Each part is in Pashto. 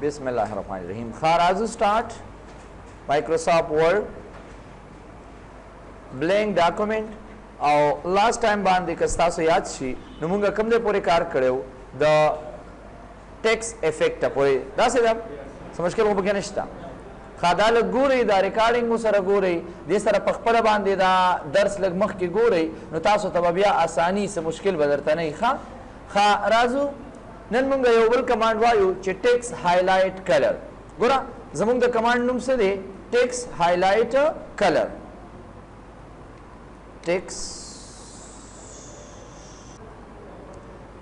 बिस्मिल्लाहिर्रहमानिर्रहीम। खाराजू start Microsoft word blank document और लास्ट टाइम बांधे कस्ता सो याद शी नमुंगा कम दे पूरे कार करे द टेक्स्ट इफेक्ट पूरे दासे दा समझ के वो बगनश्ता खादा लग गोरे दा रिकॉर्डिंग मुसरा गोरे दे सरा पखपल बांधे दा दर्स लग मख के गोरे नो तासो तबबिया आसानी से मुश्किल बदरता नहीं खा राजू नन मुंगा यो बल कमांड वायु चे टेक्स्ट हाईलाइट कलर गोरा जमुंग द कमांड नुम से दे टेक्स्ट हाईलाइट कलर टेक्स्ट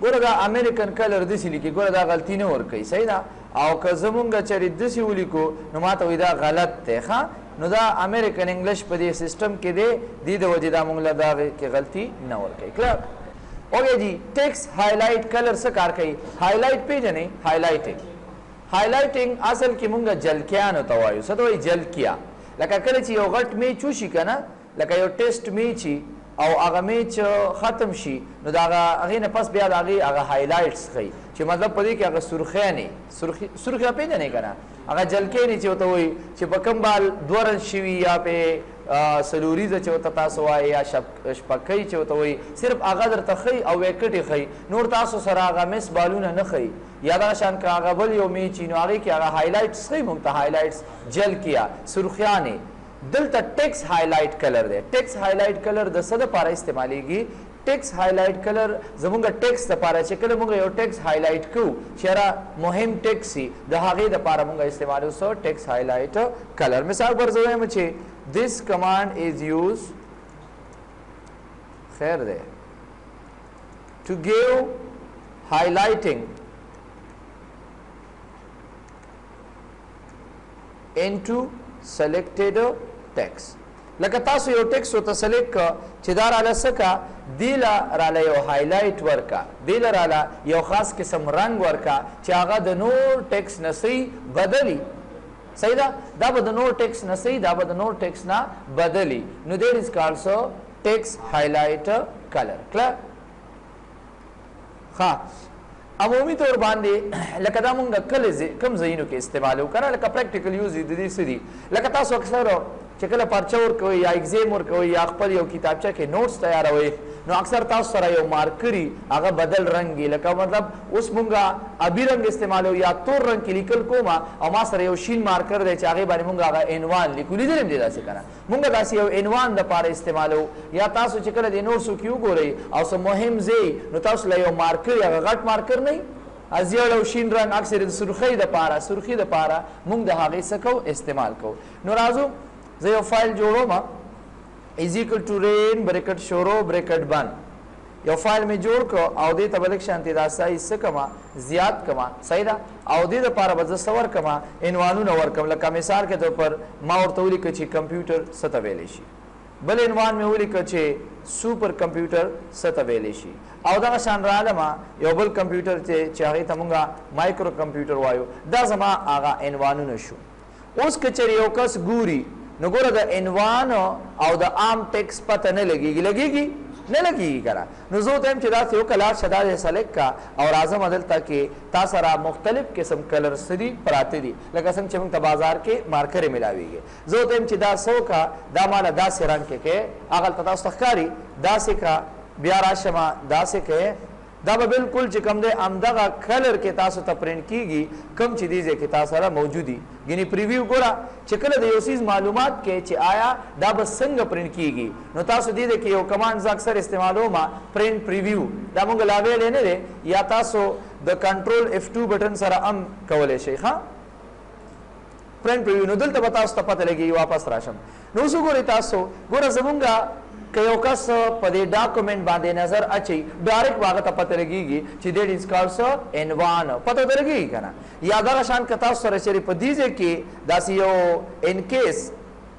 गोरा दा अमेरिकन कलर दिसी लिखी गोरा दा गलती ने और कई सही ना आओ का जमुंगा चरी दिसी उली को नुमाता विदा गलत थे खा नु दा अमेरिकन इंग्लिश पदे सिस्टम के दे दी दो वजिदा मुंगला दा के गलती न और कई क्लियर ओके जी। टेक्स्ट हाईलाइट कलर से कार कई हाईलाइट पे जने हाईलाइटिंग असल की मुंगा जल क्या न तवायु सतो जल किया लका करे ची यो गट में चूशी कना लका यो टेस्ट में ची او هغه میچ ختم شي نو دا هغه نه پس بیا هغه هایلایټس خي چې مطلب پدې کې هغه سرخه پیژنې کنه هغه جلکې نه چې وته وي چې په کم بال دورن شوی یا په سلوریزه چې وته تاسو وای یا شپکې چې وته وي صرف هغه درته خي او وکټي خي نور تاسو سره هغه مس بالونه نه خي یا دا شان کا هغه بل یو میچ نو هغه کې هغه هایلایټس خي مونږ ته هایلایټس جل کیا سرخیانه دلتا टेक्स्ट हाईलाइट कलर दे टेक्स्ट हाईलाइट कलर द सद पारा इस्तेमालीगी टेक्स्ट हाईलाइट कलर जमुंगा टेक्स्ट द पारा चकल मुंगा यो टेक्स्ट हाईलाइट को शेरा मुहिम टेक्स्ट सी द हागे द पारा मुंगा इस्तेमाल सो टेक्स्ट हाईलाइट कलर मिसाल पर जो है मुझे दिस कमांड इज यूज खैर दे to give highlighting into selected text लका तासो यो टेक्स्ट होता सेलेक्ट का चिदार आला सका दिला राला यो हाईलाइट वर्का दिला राला यो खास किस्म रंग वर्का चागा द नोर टेक्स्ट नसी बदली सही दा बद नोर टेक्स्ट नसी दा बद नोर टेक्स्ट ना बदली नो there is also text highlight colour clear हाँ अमूमी तौर बांधे लकदा मुंगा कम जयीनों के इस्तेमाल हो करा लका प्रैक्टिकल यूज दी सीधी लकता सो अक्सर चकल परचौर को या एग्जाम और को या अखबार यो किताबचा के नोट्स तैयार हुए नो अक्सर तास सरा यो मार्करी आगा बदल रंगी लका मतलब उस मुंगा अभी रंग इस्तेमाल हो या तोर रंग की लिखल को मा और मा सरा यो शीन मार्कर दे चागे बारे मुंगा आगा एनवान लिखुली दे दे दासे करा मुंगा दासी यो एनवान द पारे इस्तेमाल हो या तासो चकल दे नोट्स क्यों गो रही और सो मुहिम जे नो तास ला यो मार्कर या गट मार्कर नहीं अजियालो शीन रंग अक्सर सुर्खी द पारा मुंग द हागे सको इस्तेमाल को नो राजू जे यो फाइल जोड़ो मा इज इक्वल टू रेन ब्रैकेट शोरो ब्रैकेट बन यो फाइल में जोड़ को औदे तबलक शांति दासा इससे कमा जियाद कमा सही दा औदे द पारा बज सवर कमा इनवानु नवर कम लका मिसाल के तौर पर मा और तौली कची कंप्यूटर सतवेलेशी बल इनवान में उली कचे सुपर कंप्यूटर सतवेलेशी औदा शान रालमा यो बल कंप्यूटर चे चाहे तमुंगा माइक्रो कंप्यूटर वायो दा जमा आगा इनवानु नशु उस कचरी ओकस गुरी नगोरा द इनवान और द आम टेक्स्ट पता न लगेगी करा नजो टाइम चिदा से कला शदा सेलेक्ट का और आजम अदल तक तासरा मुख्तलिफ किस्म कलर सदी पराते दी लगा संग चमक बाजार के मार्कर मिलावेगी जो टाइम चिदा सो का दामाला दास रंग के अगल तता सखकारी दासे का ब्याराशमा दासे के दाब बिल्कुल चिकम दे अमदगा कलर के तासो त प्रिंट कीगी कम चीज़े के तासरा मौजूदी गिनी प्रीव्यू गोरा चिकल दे योसीज मालूमात के च आया दाब संग प्रिंट कीगी नो तासो दी दे के यो कमांड्स अक्सर इस्तेमाल हो मा प्रिंट प्रीव्यू दा मुंग लावे लेने दे या तासो द कंट्रोल F2 बटन सरा अम कवले शेखा प्रिंट प्रीव्यू नो दल त बतास त पता लगी वापस राशम नो सु गोरी तासो गोरा जमुंगा कयो कस पदे डॉक्यूमेंट बांधे नजर अच्छी डायरेक्ट वागत पता लगेगी चिदेड इज कॉल्ड एनवान पता लगेगी करना यादा शान कथा सरचरी पदीजे के दासियो इन केस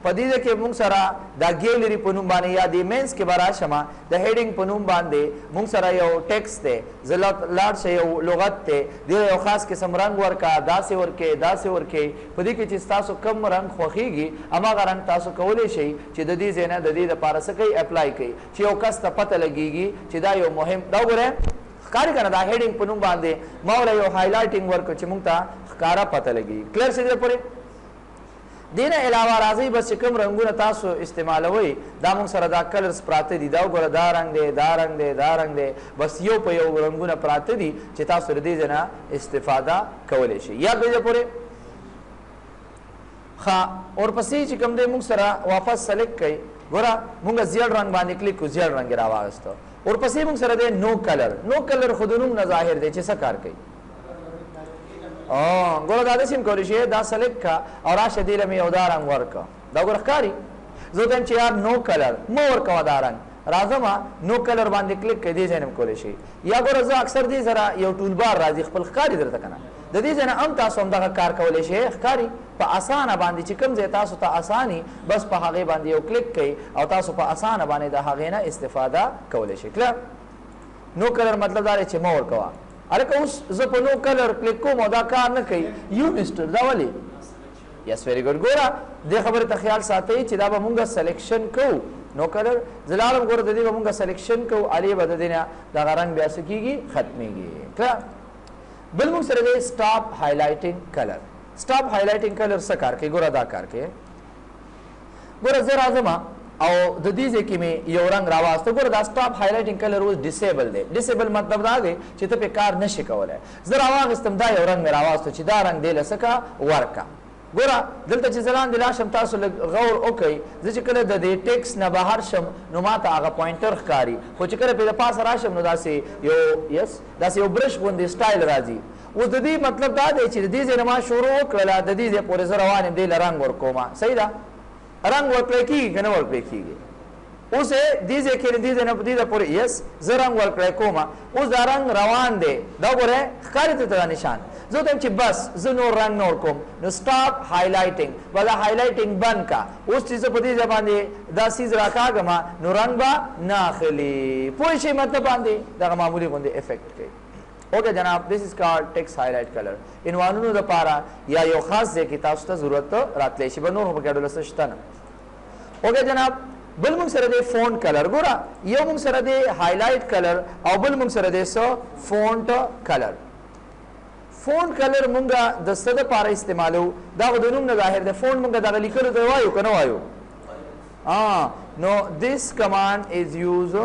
पदीजे के मुंग सरा द गैलरी पनुम बाने या दी मेंस के बारा शमा द हेडिंग पनुम बांधे मुंग सरा यो टेक्स्ट दे जलत लाड से यो लुगत ते दे यो खास किस्म रंग वर का दासे वर के पदी के चिस्ता सो कम रंग खोखीगी अमा का रंग तासो कवले शई च ददी जेना ददी द पारस कई अप्लाई कई च यो कस त पता लगेगी च दा यो मुहिम दागरे ښکاری کنه دا هیډینګ په نوم باندې ما ولا یو هایلایټینګ ورک چې مونږ ته ښکارا پته لګي کلیر شي دې پورې دینه علاوه راځي بس کوم رنگونه تاسو استعمالوي دا مونږ سره دا کلرز پراته دي دا وګوره دا رنگ دی دا رنگ دی دا رنگ دی بس یو په یو رنگونه پراته دي چې تاسو ردی جنا استفاده کولای شي یا دې پورې ها اور پسې چې کوم دې مونږ سره واپس سلیکټ کړئ ګوره مونږ زیړ رنگ باندې کلیک کو زیړ رنگ راوغستو اور پسې مونږ سره دې نو کلر خودونو نه ظاهر دی چې څه کار کوي ګوره دا د سیم کولی شي دا سلیکټ کا او راشه دی لمه یو دا رنگ ورکا دا ګوره ښکاری زه ته چې یار نو کلر مو ورکا دا رنگ راځم نو کلر باندې کلیک کړئ دې ځنم کولی شي یا ګوره زه اکثر دې سره یو ټول بار راځي خپل ښکاری درته کنه د دې ځنه هم تاسو هم دا کار کولی شي ښکاری په اسانه باندې چې کوم ځای تاسو ته اساني بس په هغه باندې یو کلیک کړئ او تاسو په اسانه باندې د هغه نه استفاده کولی شي کله نو کلر مطلب دا چې مو ورکوا الکه اوس زه په نو کلر کلیک کوم او دا کار نه کوي یو مستر دا ولی یس ویری ګډ ګوره دې خبره ته خیال ساتئ چې دا به مونږه سلیکشن کوو نو کلر زلالم ګوره د دې به مونږه سلیکشن کوو علي به د دې نه دغه رنګ بیا څه کېږي ختمېږي کله بل مونږ سره دی سټاپ هایلایټینګ کلر سټاپ هایلایټینګ کلر څه کار کوي ګوره دا کار کوي ګوره زه راځم او د دې ځکه می یو رنگ راواسته ګوره دا سټاپ هایلایټینګ کلر اوس ډیسیبل دی ډیسیبل مطلب دا دی چې ته په کار نشي کولای زه راواغستم دا یو رنگ راواسته چې دا رنگ دی لسکا ورکا ګوره دلته چې زلان دی لاشم تاسو غور وکي زه چې کله د دې ټیکس نه بهر شم نو ماته هغه پوینټر ښکاری خو چې کله په پاس راشم نو داسې یو یس داسې یو برش غوندې سټایل راځي اوس د دې مطلب دا دی چې د دې ځای نه ما شروع وکړله د دې ځای پورې زه روان یم دې له رنګ ورکومه صحیح ده رنگ ورکړی کېږي که نه ورکړی کېږي اوس دې ځای کې دې ځای نه دې ځای پورې یس زه رنګ ورکړی کومه اوس دا رنګ روان دی دا ګوره ښکاري ته دا نشان زه ته چې بس زه نور رنګ نور کوم نو سټاپ هایلایټینګ به دا هایلایټینګ بند کا اوس چې زه په دې ځای باندې دا سیز راکاږم نو رنګ به نه اخلي پوه شئ مطلب باندې دغه معمولي غوندې افیکټ کوي اوکے جناب this is called text highlight color عنوانونو لپاره یا یو خاص ځای کې تاسو ته ضرورت راتلی شي به نور په کې ډول څه شته نه اوکے جناب بل موږ سره دی فونټ کلر ګوره یو موږ سره دی هایلایټ کلر او بل موږ سره دی سو فونټ کلر فونټ کلر موږ د څه لپاره استعمالو دا د نوم نه ظاهر دی فونټ موږ دغه لیکلو ته وایو که نه وایو نو this command is used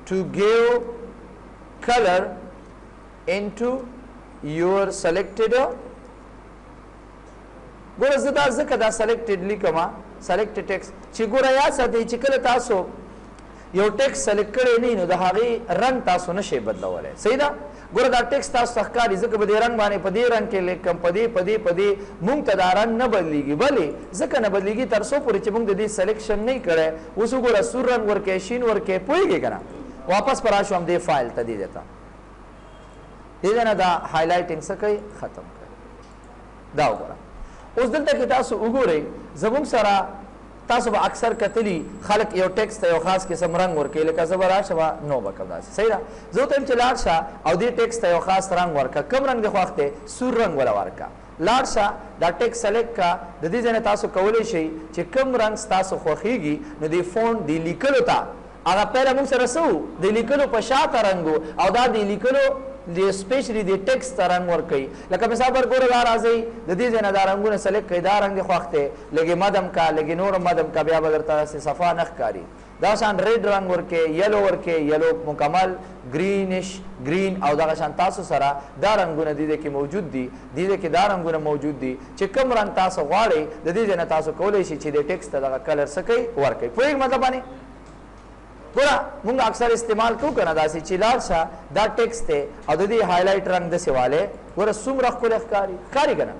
to give color into your selected ګوره زه دا ځکه دا selected لیکم selected text چې ګوره یا ساتئ چې کله تاسو یو ټیکس سلیکټ کړی نه نو د هغې رنګ تاسو نشئ بدلولی صحیح ده ګوره دا ټیکس تاسو ته ښکاري ځکه په دې رنګ باندې په دې رنګ کې لیکم په دې مونږ ته دا رنګ نه بدلیږي بلې ځکه نه بدلیږي تر څو پورې چې مونږ د دې سلیکشن نه کړی اوس وګوره سور رنګ ورکې شین ورکې پوهېږې که نه واپس پر راشو هم دې فایل ته دې ته دې نه دا هایلایټینګ څه کوي ختم کوي دا وګوره اوس دلته کې تاسو وګورئ زموږ سره تاسو به اکثر کتلی خلک یو ټیکس ته یو خاص قسم رنګ ورکوي لکه زه به راشم نو به کوم داسې صحیح ده زه ورته یم چې لاړ شه او دې ټیکس ته یو خاص رنګ ورکړه کوم رنګ دې خوښ دی سور رنګ وله ورکړه لاړ شه دا ټیکس سلیکټ کا د دې ځای نه تاسو کولی شئ چې کوم رنګ ستاسو خوښیږي نو دې فونټ دې لیکلو ته هغه پیله موږ سره څه و د لیکلو په شاته رنګ او دا د لیکلو د سپیشلی د ټیکس ته رنګ ورکوي لکه مثال پر ګوره دا راځئ د دې ځای نه دا رنګونه سلیکټ کوئ دا رنګ دې خوښ دی لږې مدم کا لږې نور مدم کا بیا به درته داسې صفا نه ښکاري دا شان ریډ رنګ ورکې یلو ورکې یلو مکمل ګرینش ګرین او دغه شان تاسو سره دا رنګونه دې کې موجود دي دې کې دا رنګونه موجود دي چې کوم رنګ تاسو غواړئ د دې ځای نه تاسو کولی شئ چې د ټیکس ته دغه کلر څه کوئ ورکوئ پوهېږئ مطلب باندې ګوره مونږ اکثر استعمال کوو که نه داسې چې لاړ شه دا ټیکس دی او د دې هایلایټ رنګ داسې والی ګوره څومره ښکلی ښکاري که نه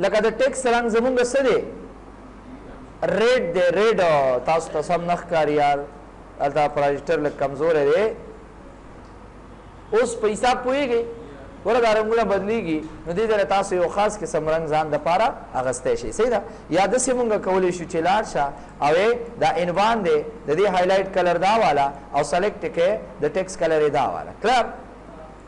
لکه د ټیکس رنګ زمونږ څه دی ریډ دی ریډ تاسو ته سم نه ښکاري یار هلته پروجیکټر لږ کمزوری دی اوس په حساب پوهېږئ ګوره دا رنګونه بدلیږي نو دې ځای تاسو یو خاص قسم رنګ ځان دپاره اخیستی شئ صحیح ده یا داسې مونږ کولی شو چې لاړ شه او دا عنوان دی د دې هایلایټ کلر دا والا او سلیکټ کې د ټیکس کلر یې دا والا کلر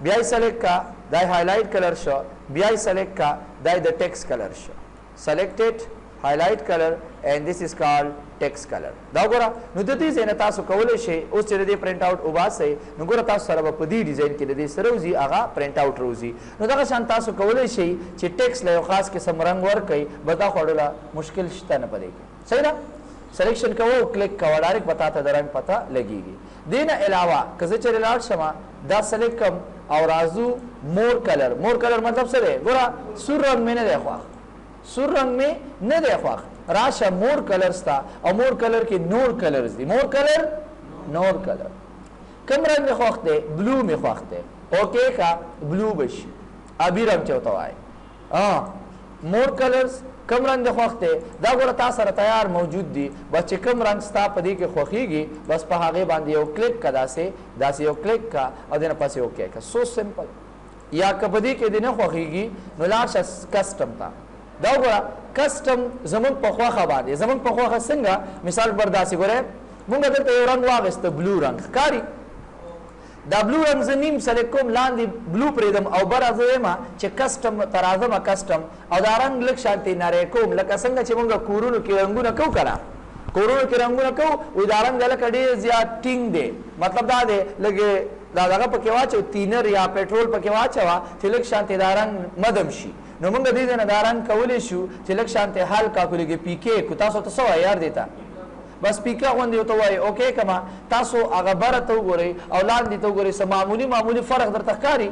بیا یې سلیکټ کا دا هایلایټ کلر شو بیا یې سلیکټ کا دا د ټیکس کلر شو سلیکټډ highlight color and this is called text color. دا ګوره نو د دې ځای نه تاسو کولی شئ اوس چې د دې پرنټ آوټ وباسئ نو ګوره تاسو سره به په دې ډیزاین کې د دې څه راوځي هغه پرنټ آوټ راوځي. نو دغه شان تاسو کولی شئ چې ټیکسټ له یو خاص قسم رنګ ورکئ به دا خوړله مشکل شته نه په دې کې. صحیح ده؟ سلیکشن کوو کلیک کوه ډایرکټ به تا ته د رنګ پته لګېږي. دې نه علاوه که زه چېرې لاړ شم دا سلیکټ کړم او راځو مور کلر. مور کلر مطلب څه دی؟ ګوره سور رنګ مې نه دی خوښ، سور رنګ مې نه دی خوښ. راشه مور کلرز ته او مور کلر کې نور کلرز دي. مور کلر نور کلر کوم رنګ مې خوښ دی؟ بلو مې خوښ دی. اوکې ښه بلو به شي، ابي رنګ چې ورته وایي. مور کلرز کم رنګ د خوښ دی دا ګوره تا سره تیار موجود دي. بس چې کم رنګ ستا په دې کې خوښېږي بس په هغې باندې یو کلیک که داسې یو کلیک که او دې نه پسې اوکې که. سو سمپل. یا که په دې کې دې نه خوښېږي نو لاړ شه کسټم ته. دا وګوره کسټم زمونږ په خوښه باندې زمونږ په خوښه څنګه مثال پر داسې ګورئ مونږ دلته یو رنګ واخېسته بلو رنګ ښکاري. دا بلو رنګ زه نیم سلیکټ کوم لاندې بلو پرېږدم او بره زه وایم چې کسټم ته راځم کسټم او دا رنګ لږ شانتې نری کوم لکه څنګه چې مونږ کورونو کې رنګونه کوو که نه کورونو کې رنګونه کوو وایي دا رنګ لکه ډېر زیات ټینګ دی. مطلب دا دی لږې دا دغه پکې واچو تینر یا پټرول پکې واچوه چې لږ شانتې دا رنګ مدم شي. نو مونږ دې ځای نه دا رنګ کولی شو چې لږ شانتې هلکا کو لږې پیکې کو. تاسو ته څه وایي یار دی ته بس پیکه غوندې ورته وایي اوکې کما تاسو هغه بره ته وګورئ او لاندې ته وګورئ څه معمولي فرق درته ښکاري.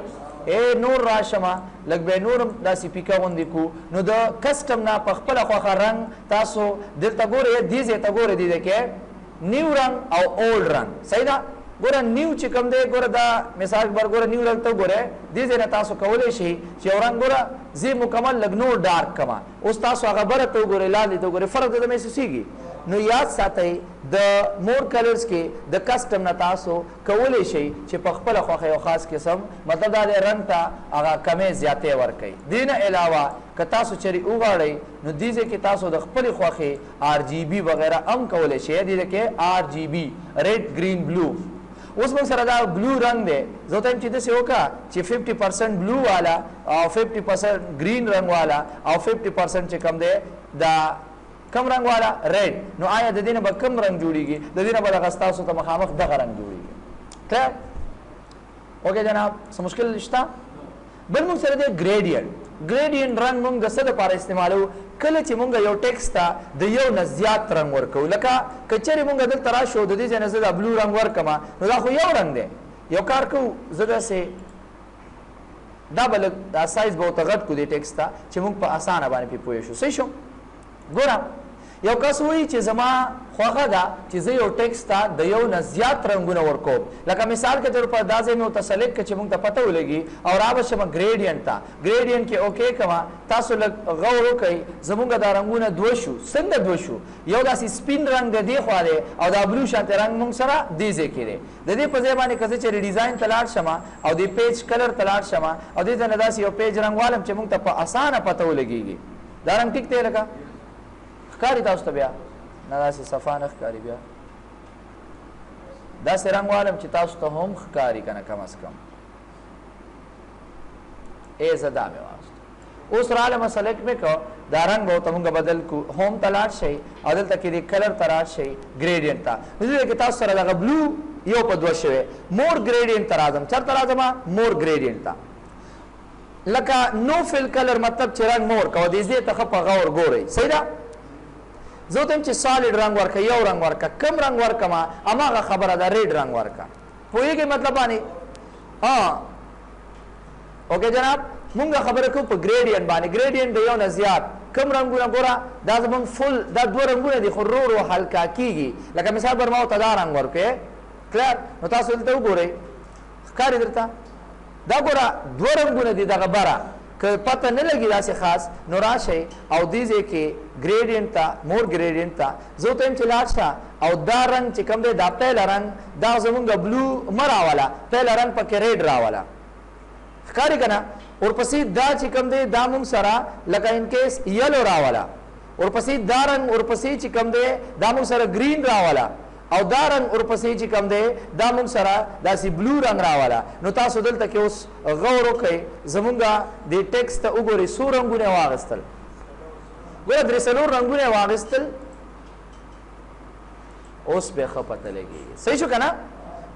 نور راشمه لږ به نور هم داسې پیکه غوندې کو. نو د کسټم نه په خپله خوښه رنګ تاسو دلته ګورئ دې ځای ته ګورئ دې ځای کې نیو رنګ او اولډ رنګ. صحیح ده؟ ګوره نیو چې کوم دی ګوره دا مثال بر ګوره نیو رنګ ته وګورئ دې ځای نه تاسو کولی شئ چې یو رنګ ګوره زه مکمل لږ نور ډارک کما. اوس تاسو هغه بره ته وګورئ لاندې ته وګورئ فرق دته محسوسېږي. نو یاد ساتئ د مور کلرز کې د کسټم نه تاسو کولی شئ چې په خپله خوښه یو خاص قسم مطلب دا دی رنګ ته هغه کمې زیاتې ورکوئ. دې نه علاوه که تاسو چېرې وغواړئ نو دې ځای کې تاسو د خپلې خوښې RGB وغیره هم کولی شئ. دې ځای کې RGB ریډ ګرین بلو. اوس موږ سره دا بلو رنګ دی زه ورته یم چې داسې وکړه چې 50% بلو والا او 50% ګرین رنګ والا او 50% چې کوم دی دا کم رنګ والا ریډ. نو آیا د دې نه به کم رنګ جوړېږي؟ د دې نه به دغه ستاسو ته مخامخ دغه رنګ جوړېږي. کلیر؟ اوکې جناب څه مشکل شته؟ بل موږ سره دی ګریډینټ. ګریډینټ رنګ موږ د څه دپاره استعمالوو؟ کله چې موږ یو ټیکسټ ته د یو نه زیات رنګ ورکوو. لکه که چېرې موږ دلته راشو د دې ځای نه زه دا بلو رنګ ورکړم نو دا خو یو رنګ دی. یو کار کوو زه داسې دا به لږ دا سایز به ورته غټ کړو دې ټیکسټ ته چې موږ په اسانه باندې پرې پوه شو. صحیح شو؟ ګوره یو کس وایي چې زما خوښه ده چې زه یو ټیکسټ ته د یو نه زیات رنګونه ورکوم. لکه مثال کې طور پر دا ځای مې ورته سلیکټ کړه چې موږ ته پته ولګي او را به شم ګریډینټ ته. ګریډینټ کې اوکې کومه تاسو لږ غور وکئ زمونږ دا رنګونه دوه شو. څنګه دوه شو؟ یو داسې سپین رنګ د دې خوا دی او دا بلو شانتې رنګ موږ سره دې ځای کې دی. د دې په ځای باندې که زه چېرې ډیزاین ته لاړ شم او د پیج کلر ته لاړ شم او دې ځای نه داسې یو پیج رنګ والم چې موږ ته په اسانه پته ولګېږي دا رنګ ټیک دی لکه ښکاري تاسو ته بیا نه داسې صفا نه ښکاري بیا داسې رنګ والم چې تاسو ته هم ښکاري که نه کم از کم. زه دا مې واخیست. اوس رالم سلیکټ مې کړه دا رنګ به ورته مونږ بدل کړو. هوم ته لاړ شئ او دلته کې د کلر ته لاړ شئ ګریډینټ ته. نو دلته کې تاسو سره دغه بلو یو په دوه شوی. مور ګریډینټ ته راځم. چېرته راځم؟ مور ګریډینټ ته. لکه نو فل کلر مطلب چې رنګ مور کوه دې ځای ته ښه په غور ګورئ. صحیح ده؟ زه ته یم چې سالډ رنګ ورکه یو رنګ ورکه کم رنګ ورکمه هماغه خبره ده ریډ رنګ ورکه. پوهېږئ مطلب باندې؟ اوکې جناب مونږ خبره کوو په ګریډینټ باندې. ګریډینټ د یو نه زیات کم رنګونه ګوره دا زمونږ فل دا دوه رنګونه دي خو رو هلکا کېږي. لکه مثال پر ما ورته دا رنګ ورکړې کلیر. نو تاسو دلته وګورئ ښکاري درته دا ګوره دوه رنګونه دي دغه بره که پته نه لګي داسې خاص نو راشئ او دې ځای کې ګریډینټ ته مور ګریډینټ ته زه ورته یم چې لاړ شه او دا رنګ چې کوم دی دا پیله رنګ دا زمونږ بلو مه راوله پیله رنګ پکې ریډ راوله. ښکاري که نه؟ ورپسې دا چې کوم دی دا مونږ سره لکه انکیس یلو راوله. ورپسې دا رنګ ورپسې چې کوم دی دا مونږ سره ګرین راوله او دا رنګ ورپسې چې کوم دی دا مونږ سره داسې بلو رنګ راوله. نو تاسو دلته کې اوس غور وکئ زمونږ دې ټیکسټ ته وګورئ څو رنګونه یې واخیستل. ګوره درې څلور رنګونه واغستل اوس به ښه پته لګي صحیح شو کنه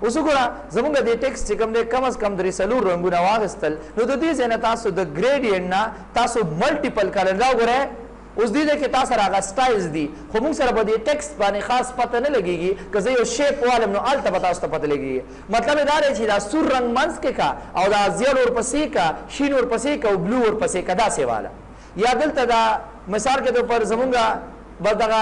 اوس ګوره زمونږ د ټیکسټ چې کوم دی کم از کم درې څلور رنګونه واغستل نو د دې ځای نه تاسو د ګریډینټ نه تاسو ملټیپل کلر دا ګوره اوس دې کې تاسو سره هغه سټایلز دي خو موږ سره به د ټیکسټ باندې خاص پته نه لګيږي که زه یو شیپ والم نو الته به تاسو ته پته لګيږي مطلب دا دی چې دا سور رنګ منځ کې کا او دا زیړ ورپسې کا شین ورپسې کا او بلو ورپسې کا داسې واله یا دلته دا مثال کې د پر زمونږ به دغه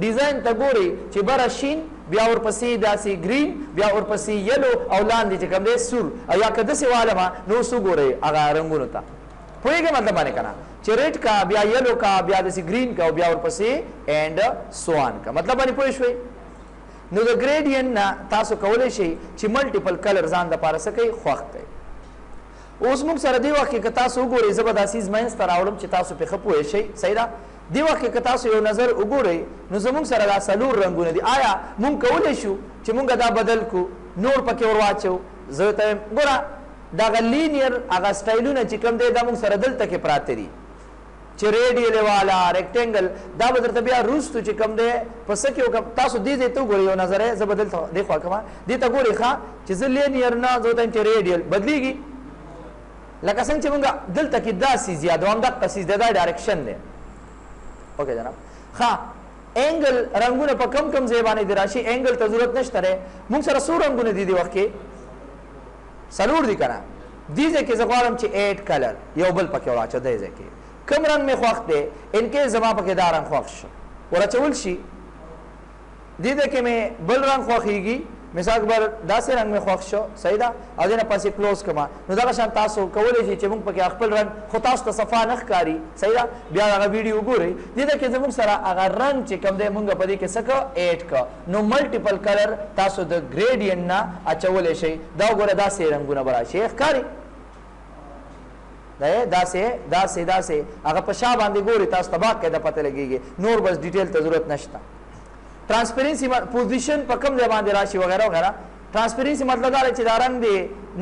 ډیزاین ته ګوري چې بره شین بیا ورپسې داسې ګرین بیا ورپسې یلو او لاندې چې کوم دی سور او یا که داسې والمه نو اوس وګورئ هغه رنګونو ته پوهېږئ مطلب باندې که نه چې ریډ کا بیا یلو کا بیا داسې ګرین کا او بیا ورپسې اینډ سوان کا مطلب باندې پوه شوئ نو د ګریډینټ نه تاسو کولی شئ چې ملټیپل کلر ځان دپاره څه کوئ خوښ کړئ اوس موږ سره دې وخت کې که تاسو وګورئ زه به دا څیز منځ ته راوړم چې تاسو پرې ښه پوه شئ صحیح ده دې وخت کې که تاسو یو نظر وګورئ نو زموږ سره دا څلور رنګونه دي آیا موږ کولی شو چې موږ دا بدل کړو نور پکې ور واچو زه ته ګوره دغه لینیر هغه سټایلونه چې کوم دی دا موږ سره دلته کې پراته دي چې ریډیل والا ریکټینګل دا به درته بیا وروستو چې کوم دی په څه کې وکړم تاسو دې ځای ته وګورئ یو نظر یې زه به دلته دې خوا کوم دې ته ګورئ ښه چې زه لینیر نه زه ته چې ریډیل بدلېږي لکه څنګه چې موږ دلته کې دا څیز یادو همدغه څیز دی دا ډایرکشن دی اوکې جناب ښه اینګل رنګونه په کم کم ځای باندې دي راشي اینګل ته ضرورت نشته دی موږ سره څو رنګونه دي دې وخت کې څلور دي که نه دې ځای کې زه غواړم چې 8 کلر یو بل پکې وراچو دې ځای کې کم رنګ مې خوښ دی انکیس زما پکې دا رنګ خوښ شو ورچول شي دې ځای کې مې بل رنګ خوښېږي مثال بر داسې رنګ مې خوښ شو صحیح ده او دې نه پسې کلوز کړم نو دغه شان تاسو کولی شئ چې موږ پکې خپل رنګ خو تاسو ته صفا نه ښکاري صحیح ده بیا هغه ویډیو وګورئ دې ځای کې زموږ سره هغه رنګ چې کوم دی موږ په دې کې څه کړه ایډ کړه نو ملټیپل کلر تاسو د ګریډینټ نه اچولی شئ دا وګوره داسې رنګونه به راشي ښکاري داسې هغه په شا باندې ګوري تاسو ته باقاعده پته لګېږي نور بس ډیټیل ته ضرورت نشته ट्रांसपेरेंसी पोजीशन په کوم ځای باندې راشي وغیرہ وغیرہ ट्रांसपेरेंसी مطلب دا چې دا رنگ دی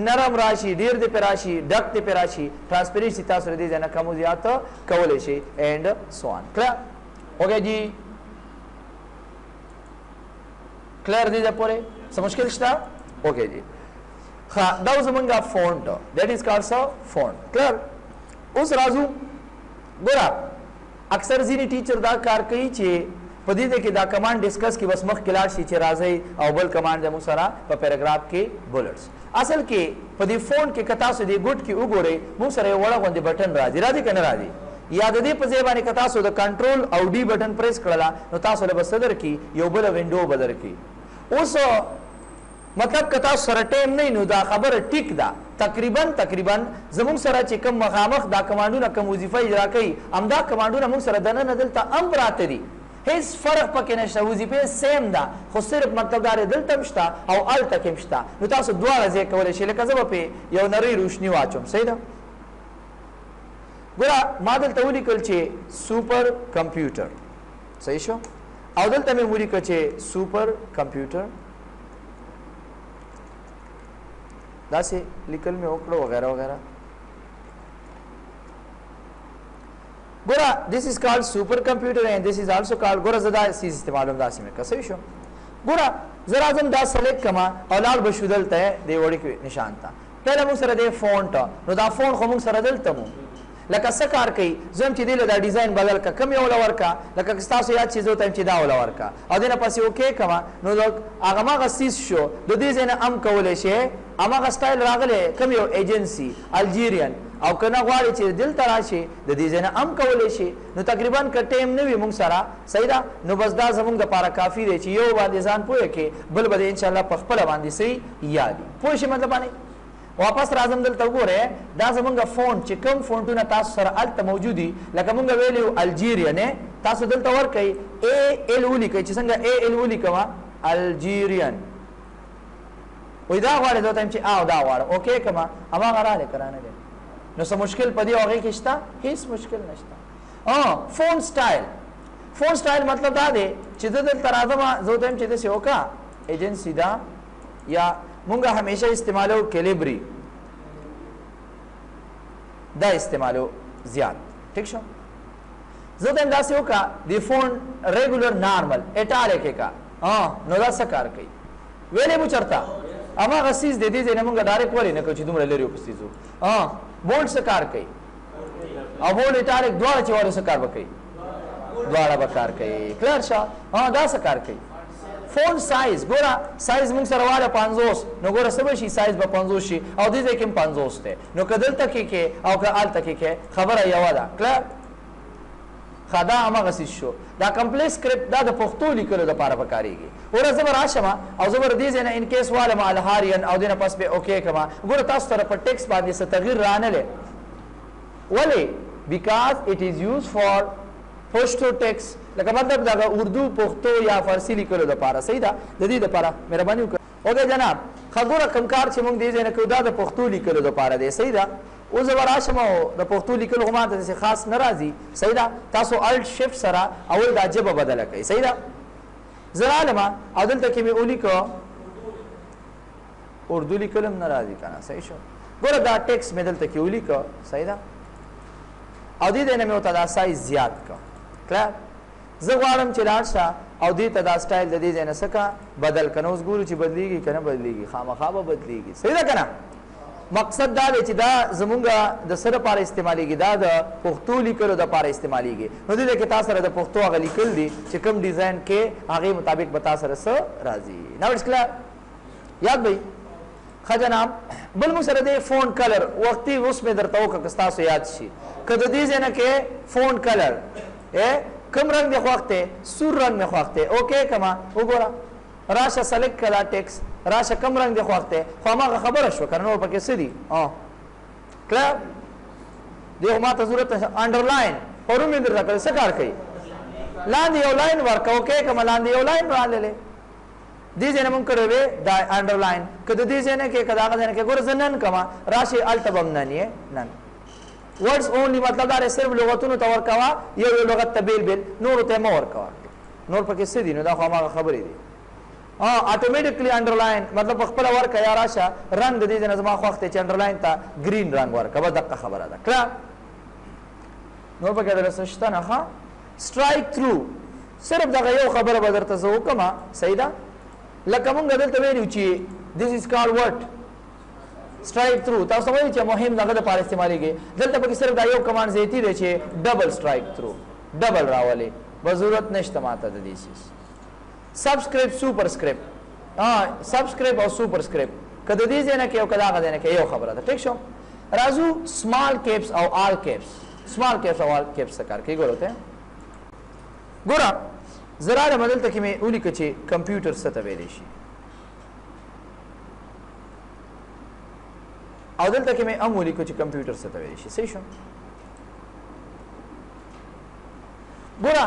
نرم راشي ډیر دی پر راشي ډک دی پر راشي ट्रांसपेरेंसी تاسو دې نه کم زیات کولای شي اینڈ سو آن کلیئر اوکے جی کلیئر دی ده پوره څه مشکل شته اوکے جی ها دا زمونږه فونټ دیٹ از کالډ سو فونټ کلیئر اوس راځو ګوره اکثر ځینې ټیچر دا کار کوي چې په دې کې دا کمانډ ډیسکس کی بس مخ کلاس شي چې راځي او بل کمانډ زمو سره په پیراګراف کې بولټس اصل کې په دې فونټ کې کتا سو دې ګډ کې وګورئ مو سره وړه غوندې بٹن راځي کنه راځي یا د دې په ځای باندې کتا سو د کنټرول او ډي بٹن پریس کړلا نو تاسو له صدر کې یو بل وینډو بدر کې اوس مطلب کتا سره ټیم نه نو دا خبره ټیک ده تقریبا زمون سره چې کوم مخامخ دا کمانډونه کوم وظیفه اجرا کوي امدا کمانډونه موږ سره دنه دلته امر راته دي هیڅ فرق پکې نشته وظیفه سیم ده خو صرف مطلب دا دلته مشته او الته کې مشته نو تاسو دواړه ځای کولی شئ لکه زه به پې یو نری روشني واچوم صحیح ده ګوره ما دلته ولیکل چې سوپر کمپیوټر صحیح شو او دلته مې ولیکل چې سوپر کمپیوټر داسې لیکل مې وکړو وغیرہ وغیرہ ګوره this is called super computer and this is also called ګوره زه دا سیز استعمالوم داسې مې که صحیح شو ګوره زه راځم دا سلیکټ کړم او لاړ به شو دلته دې وړي نشان ته پهله موږ سره دې فونټ نو دا فونټ خو موږ سره دلته مو لکه څه کار کوي زه هم چې دې له دا ډیزاین بدل کړه کم یې وله ورکړه لکه که ستاسو یاد شي زه ورته چې دا وله ورکړه او دې نه پسې اوکې کړم نو هغه هماغه سیز شو د دې ځای نه هم کولی شي هماغه سټایل راغلی کم یو ایجنسي الجیرین او کنه غواړي چې دلته راشي د دې ځای نه هم کولی شي نو تقریبا که ټیم نه وي موږ سره صحیح ده نو بس دا زموږ دپاره کافي دی چې یو باندې ځان پوه کړې بل به د انشاءالله په خپله باندې صحیح یادي پوه شي مطلب باندې واپس راځم دلته وګورئ دا زمونږ فونټ چې کوم فونټونه تاسو سره هلته موجود دي لکه مونږ ویلي وو الجیرین تاسو دلته ورکئ اے ایل ولیکئ چې څنګه اے ایل ولیکم الجیرین وایي دا غواړې زه ته چې او دا غواړم اوکې کړم هماغه راغلی که رانه دی نو څه مشکل په دې هغې کې شته هېڅ مشکل نشته فونټ سټایل مطلب دا دی چې زه دلته راځم زه ته چې داسې وکړه ایجنسي دا یا مونږ همیشه استعمالو کلیبري دا استعمالو زیات ٹھیک شو زه ته انداسې وکړه د فون ریګولر نارمل اټالیک یې کا نو دا څه کار کوي ویلې مو چرته هماغه څیز د دې ځای نه مونږ ډایرکټ ولې نه کوو چې دومره لرې وکړو څیز بولډ څه کار کوي او بولډ اټالیک دواړه چې واړه څه کار به کوي دواړه به کار کوي کلیر شه دا څه کار کوي فون سایز ګوره سایز مونږ سره واله 50 نو ګوره څه به شي سایز به 50 شي او دې ځای کې هم 50 دی نو که دلته کې او که هلته کې خبره یوه ده کلیر دا هماغه څیز شو دا کمپلیکس سکرپټ دا د پښتو لیکلو دپاره پکارېږي ګوره زه به راشم او زه به د دې ځای نه انکیس والم الهاریان او دې نه پس به اوکې کړم ګوره تاسو سره په ټیکس باندې څه تغیر رانلی ولې بیکاز اټ از یوز فار پښتو ټیکس لکه مطلب دغه اردو پښتو یا فارسي لیکلو دپاره صحیح ده د دې دپاره مهرباني وکړه اوکې جناب ښه ګوره کوم کار چې موږ دې ځای نه کوو دا د پښتو لیکلو دپاره دی صحیح ده اوس زه به راشم او د پښتو لیکلو خو ماته داسې خاص نه راځي صحیح ده تاسو الټ شفټ سره اول دا ژبه بدله کوئ صحیح ده زه رالم او دلته کې مې ولیکه اردو لیکل هم نه راځي که نه صحیح شو ګوره دا ټیکس مې دلته کې ولیکه صحیح ده او دې ځای نه مې ورته دا سایز زیات کړه کلیر زه غواړم چې لاړ شه او دې ته دا سټایل د دې ځای نه څه کړه بدل که نه اوس ګورو چې بدلېږي که نه بدلېږي خامخا به بدلېږي صحیح ده که نه مقصد دا دی چې دا زمونږ د څه دپاره استعمالیږي دا د پښتو لیکلو دپاره استعمالیږي نو دې کې تا سره د پښتو هغه لیکل دي چې کوم ډیزاین کې هغې مطابق به تا سره څه راځي نو اټس کلیر یاد به ښه جناب بل موږ سره دی فون کلر وختي اوس مې درته وکړه که ستاسو یاد شي که د دې ځای نه کې فون کلر کوم رنګ دې خوښ دی سور رنګ مې خوښ دی اوکې کما وګوره راشه سلیکټ کړه ټیکس راشه کم رنګ دی خوښ دی خو هماغه خبره شوه که نه نور پکې څه دي کلیر دې خو ماته ضرورت نشته انډرلاین پرون مې درته کړی څه کار کوي لاندې یو لاین ورکړه اوکې کما لاندې یو لاین راغلی دې ځای نه مونږ کړی وی دا انډرلاین که د دې ځای نه کې که د هغه ځای نه کې ګوره زه نن کما راشي هلته به هم نن یې نن ورډز اونلی مطلب دا دی صرف لغتونو ته ورکوه یو یو لغت ته بیل بیل نورو ته مه ورکوه نور پکې څه دي نو دا خو هماغه خبرې دي اتومیټیکلی انډرلاین مطلب په خپله ورکه یا راشه رنګ د دې ځای نه زما خوښ دی چې انډرلاین ته ګرین رنګ ورکه بس دقه خبره ده کله نور پکې دله څه شته نه ښه سټرایک تھرو صرف دغه یو خبره به درته زه وکړم صحیح ده لکه مونږ دلته ویلو چې this is called what strike through تاسو وایي چې مهم دغه دپاره استعمالیږي دلته پکې صرف دا یو کمانډ زیاتي دی چې ډبل سټرایک تھرو ډبل راولي به ضرورت نشته ماته د دې چیز سبسکرپټ سوپرسکرپټ سبسکرپټ او سوپرسکرپټ که د دې ځای نه کې او که د هغه ځای نه کې یو خبره ده ټیک شو راځو سمال کیپس او آل کیپس سمال کیپس او آل کیپس څه کار کوي ګوره ته ګوره زه راغلم دلته کې مې ولیکه چې کمپیوټر څه ته ویلی شي او دلته کې مې هم ولیکو چې کمپیوټر څه ته ویلی شي صحیح شو ګوره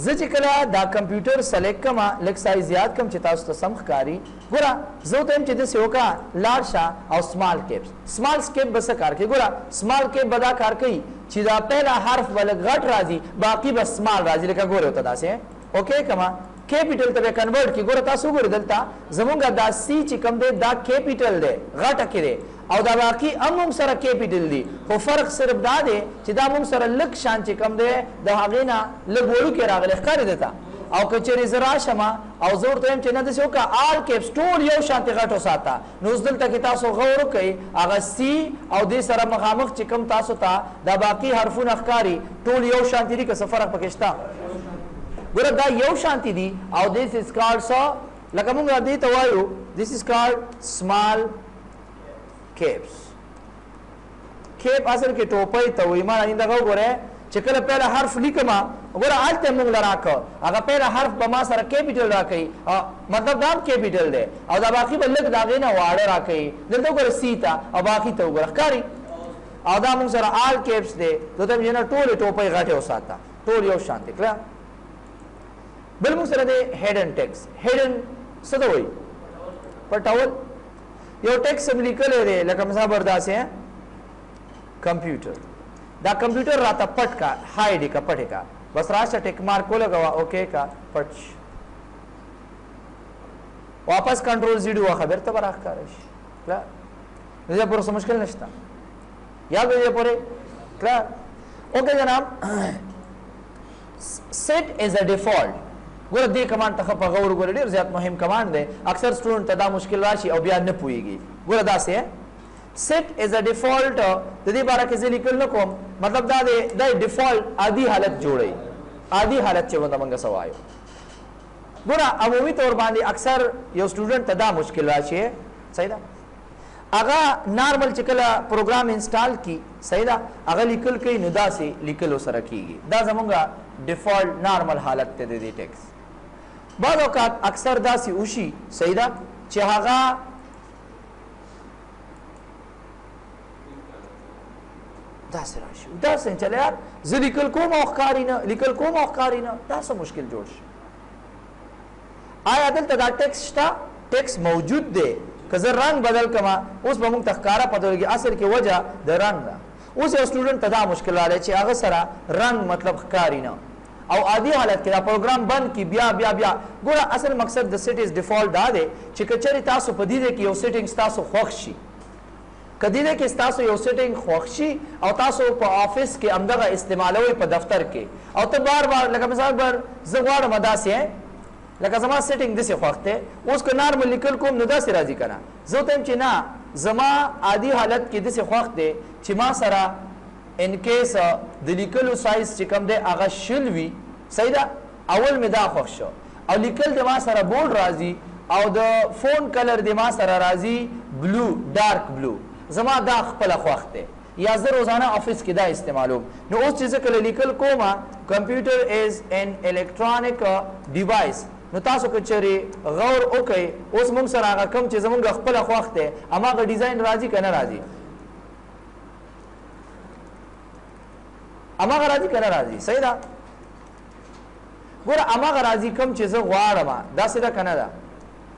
زه چې کله دا کمپیوټر سلیکټ کړم لږ سایز زیات کړم چې تاسو ته سم ښکاري ګوره زه ورته یم چې داسې وکړه لاړ شه او سمال کیپس سمال کیپ به څه کار کوي ګوره سمال کیپ به دا کار کوي چې دا پهلا حرف به لږ غټ راځي باقي به سمال راځي لکه ګورې ورته داسې اوکې کما کیپیټل ته به کنورټ کړي ګوره تاسو وګورئ دلته زمونږ دا سی چې کوم دی دا کیپیټل دی غټه کې دی او دا باقي هم موږ سره کیپیټل دي خو فرق صرف دا دی چې دا موږ سره لږ شان چې کوم دی د هغې نه لږ وړوکی راغلی ښکاري دی ته او که چېرې زه راشم او زه ورته وایم چې نه داسې وکړه آل کیپس ټول یو شانتې غټ وساته نو اوس دلته کې تاسو غور وکئ هغه سی او دې سره مخامخ چې کوم تاسو ته دا باقي حرفونه ښکاري ټول یو شانتې دي که څه فرق پکې شته ګوره دا یو شانتې دي او this is called څه لکه موږ دې ته وایو this is called small caps کیپ اصل کې ټوپۍ ته وایي ما دغه وګورئ چې کله پهله حرف لیکم ګوره هلته موږ له راکړه هغه پهله حرف به ما سره کیپیټل راکوي مطلب دا هم کیپیټل دی او دا باقي به لږ د هغې نه واړه راکوي دلته وګوره سی ته او باقي ته وګوره ښکاري او دا موږ سره آل کیپس دی دلته مې نه ټولې ټوپۍ غټې وساته ټول یو شان دی کله بل موږ سره دی هیډن ټیکس هیډن څه ته وایي پټول یو ټیکس هم لیکلی دی لکه مثلا برداسې کمپیوټر دا کمپیوټر راته پټ کا هایډ کا پټ کا بس راشه ټیک مارک ولګوه اوکې کا پټ واپس کنټرول زیډ وخه بیرته به راښکاره شي کلار دې پورې څه مشکل نشته یاد دې پورې کلار اوکې جناب set is a default. ګوره دې کمانډ ته په غور ګوره ډېر زیات مهم کمانډ دی اکثر سټوډنټ ته دا مشکل راشي او بیا نه پوهیږي ګوره داسې set is a default د دې باره کې زه لیکل نه کوم مطلب دا دی د ډیفالت عادي حالت جوړوي عادي حالت چې موږ څه وایو ګوره عمومي طور باندې اکثر یو سټوډنټ ته دا مشکل راشي صحیح ده هغه نارمل چې کله پروګرام انسټال کی صحیح ده هغه لیکل کوي نو داسې لیکل سره کیږي دا زمونږه ډیفالت نارمل حالت ته د دې ټیکس بعض اوقات اکثر داسې وشي صحیح ده چې هغه داسې راشي داسې چې یار زه لیکل کوم او ښکاري نه لیکل کوم او ښکاري نه دا څه مشکل جوړ شي آیا دلته دا ټیکس شته ټیکس موجود دی که زه رنګ بدل کما اوس به موږ ته ښکاره پته لګي اصل کې وجه د رنګ ده اوس یو سټوډنټ ته دا مشکل راغلی چې هغه سره رنګ مطلب ښکاري نه او عادي حالت کې دا پروګرام بند کی بیا بیا بیا ګوره اصل مقصد د سیټ از ډیفالت دا دی چې که چېرې تاسو په دې کې یو سیټینګ ستاسو خوښ شي که دې کې ستاسو یو سیټینګ خوښ شي او تاسو په آفس کې همدغه استعمالوئ په دفتر کې او ته بار بار لکه مثال بر زه غواړم داسې لکه زما سیټینګ داسې خوښ دی اوس که نارمل لیکل کوم نو داسې راځي که نه زه ته چې نه زما عادي حالت کې داسې خوښ دی چې ما سره ان کیس د لیکلو سایز چې کوم دی هغه شل وي صحیح ده اول مې دا خوښ شو او لیکل د ما سره بورډ راځي او د فون کلر د ما سره راځي بلو ډارک بلو زما دا خپله خوښ دی یا زه روزانه آفس کې دا استعمالوم نو اوس چې زه کله لیکل کوم کمپیوټر از ان الیکټرانیک ډیوایس نو تاسو که چېرې غور وکئ اوس موږ سره هغه کوم چې زموږ خپله خوښ دی هماغه ډیزاین راځي که نه راځي هماغه راځي که نه راځي صحیح ده ګوره هماغه راځي کوم چې زه غواړم داسې ده که نه ده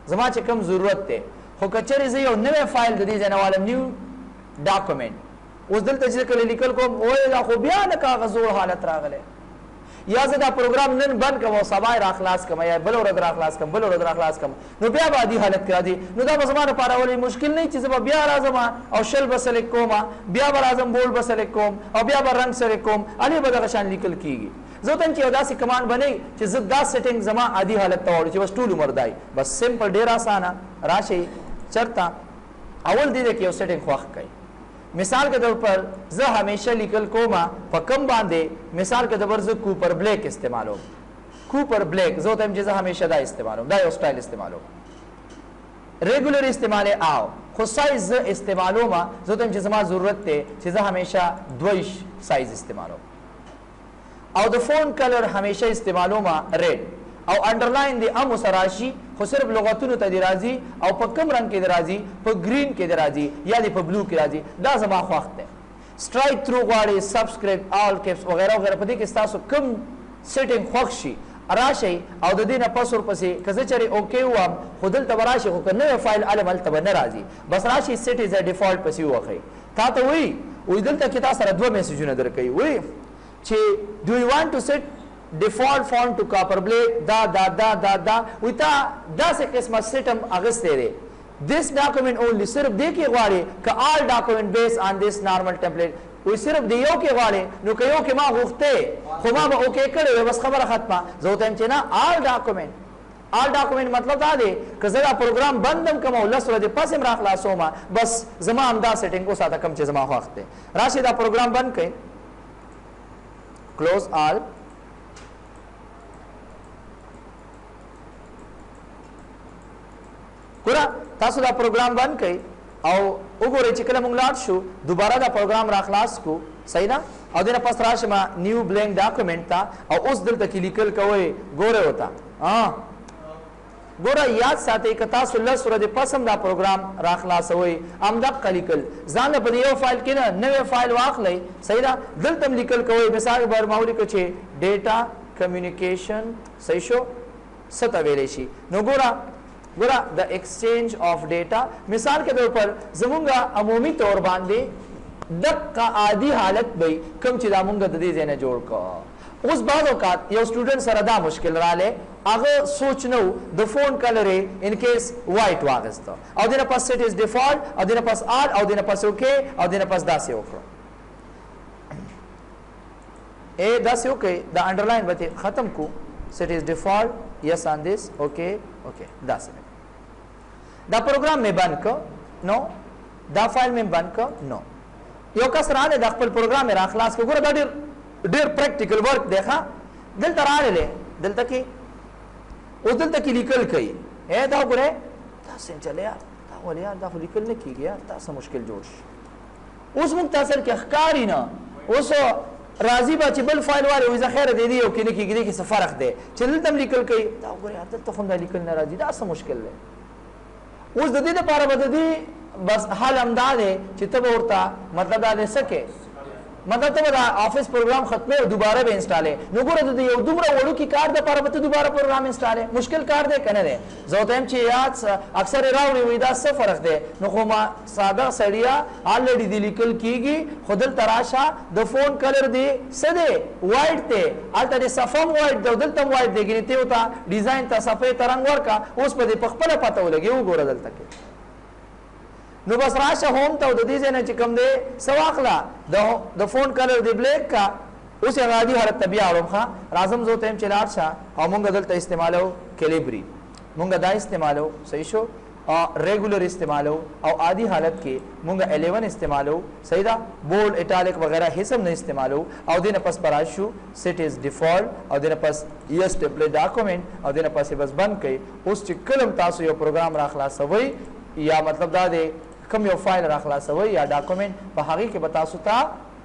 زما چې کوم ضرورت دی خو که چېرې زه یو نوی فایل د دې ځای نه والم نیو ډاکومنټ اوس دلته چې کله لیکل کوم وایي دا خو بیا نه کاغذ زوړ حالت راغلی یا زه دا پروګرام نن بند کوم او سبا یې راخلاص کړم یا بل ورځ راخلاص کړم بل ورځ راخلاص کړم نو بیا به عادي حالت کې راځي نو دا به زما لپاره ولې مشکل نه چې زه به بیا راځم او شل به سلیکټ کوم بیا به راځم بولډ به سلیکټ کوم او بیا به رنګ سلیکټ کوم هلې به دغه شان لیکل کېږي زه ته چې یو داسې کمانډ بنئ چې زه دا سیټینګ زما عادي حالت ته واړو چې بس ټول عمر دی بس سمپل ډېر اسانه راشئ چرته اول دې کې یو سیټینګ خوښ کړئ مثال کے طور پر زه همیشه لیکل کوما په کم باندې مثال کے طور پر زه کوپر بلیک استعمالوم کوپر بلیک زه ته چې زه همیشه دا استعمالوم دا یو سټایل استعمالوم ریګولر استعمال آو خو سایز زه استعمالوم زه ته چې زما ضرورت ته چې زه همیشه دویش سایز استعمالوم او د فون کلر همیشه استعمالوم ریډ او انډرلاین دی امو سراشی خو صرف لغتونو ته دی راځي او په کم رنگ کې دی راځي په گرین کې دی راځي یا دی په بلو کې راځي دا زما خوښ دی سټرایک تھرو غواړي سبسکرایب آل کیپس وغیرہ وغیرہ په دې کې تاسو کم سیټینګ خوښ شي راشي او د دې نه پس ورپسې که زه چېرې اوکې ووم خو دلته به راشي خو که نوی فایل الم هلته به نه راځي بس راشي سیټ از ډیفالټ پسې ووښئ تا ته وایي دلته کې تا سره دوه میسیجونه درکوي وایي چې ډو یو وانټ ټو سیټ default font to copper black da with داسې قسمه سیټم اغستی دی this document only صرف دې کې غواړي که all document based on this normal template وی صرف دی یو کې غواړي نو که یو کې ما غوښتې خو ما به اوکې کړی وی بس خبره ختمه زه ورته یم چې نه all document مطلب دا دی که زه دا پروګرام بندم کوم او لس ورځې پس هم راخلاصوم بس زما همدا سیټینګ وساته کوم چې زما خوښ دی راشي دا پروګرام بند کړئ close all ګوره تاسو دا پروګرام بند کړئ او وګورئ چې کله موږ لاړ شو دوباره دا پروګرام راخلاص کو صحیح ده او دې نه پس راشم نیو بلینک ډاکومنټ ته او اوس دلته کې لیکل کوئ ګوره وته ګوره یاد ساتئ که تاسو لس ورځې پس هم دا پروګرام راخلاصوئ همدقه لیکل ځان په دې یو فایل کې نه نوی فایل واخلئ صحیح ده دلته هم لیکل کوئ مثال بر ما ولیکو چې ډیټا کمیونیکیشن صحیح شو څه ته ویلی شي نو ګوره د ایکسچینج آف ډیټا مثال کے طور پر زمونږه عمومي طور باندې دقه عادي حالت به کوم چې دا مونږ د دې ځای نه جوړ کړو اوس بعض اوقات یو سټوډنټ سره دا مشکل رالی هغه سوچ نو د فون کلر یې ان کیس وایټ واغسته او دې نه پس سیټ از ډیفالټ او دې نه پس آل او دې نه پس اوکې او دې نه پس داسې وکړو ए दस okay the underline बते खत्म को set is default yes on this okay okay दस the programme में बंद को know the file में बंद को नो यो कसरा ने द खपल प्रोग्राम में राखलास को गोरा द डेर प्रैक्टिकल वर्क देखा दिल तराले ले दिल तक उस दिल तक लिकल कई ए दा गोरे दा से चले यार दा बोले यार दा लिकल ने की गया दा से मुश्किल जोड़ उस मुक्तासर के अखकारी ना उस राजी बा बल फाइल वाले वही खैर दे दी कि नहीं की कि सफर रख दे चल तम लिकल कई दा गोरे यार तो खुंदा लिकल ना राजी दा से मुश्किल है उस ददी दे पारा बददी बस हाल अमदाद है चित्त बोरता मतलब दा दे सके मतलब तो बता ऑफिस प्रोग्राम खत्म है दोबारा भी इंस्टॉल है नुगुर तो ये दुमरा वडू की कार्ड द पारा बत दोबारा प्रोग्राम इंस्टॉल है मुश्किल कार्ड दे कने दे जोतम ची याद अक्सर रावरी विदा से फर्क दे नुखोमा सादा सड़िया ऑलरेडी दिलिकल कीगी खुदल तराशा द फोन कलर दे सदे वाइट ते आलता दे सफम वाइट दो दल तम वाइट दे गिनी ते होता डिजाइन ता सफेद तरंग वर का उस पर दे पखपला पता हो लगे वो गोरा दल तक नो बस राशा होम तो ददी से ने चिकम दे सवाखला द फोन कलर दे ब्लैक का उस आदि हालत तबिया आलम खा राजम जो टाइम चलार सा और मुंगा दल त इस्तेमालो कैलिब्री मुंगा दा इस्तेमालो सही शो और रेगुलर इस्तेमालो और आदि हालत के मुंगा 11 इस्तेमालो सहीदा बोल्ड इटैलिक वगैरह हिसम नहीं इस्तेमालो और दिन पस पराशु सेट इज डिफॉल्ट और दिन पस यस टेम्पलेट डॉक्यूमेंट और दिन पस बस बंद कई उस चिकलम तासु यो प्रोग्राम राखला सवई या मतलब दा दे कम यो फाइल राखला सवई या डॉक्यूमेंट बहागी के बता सुता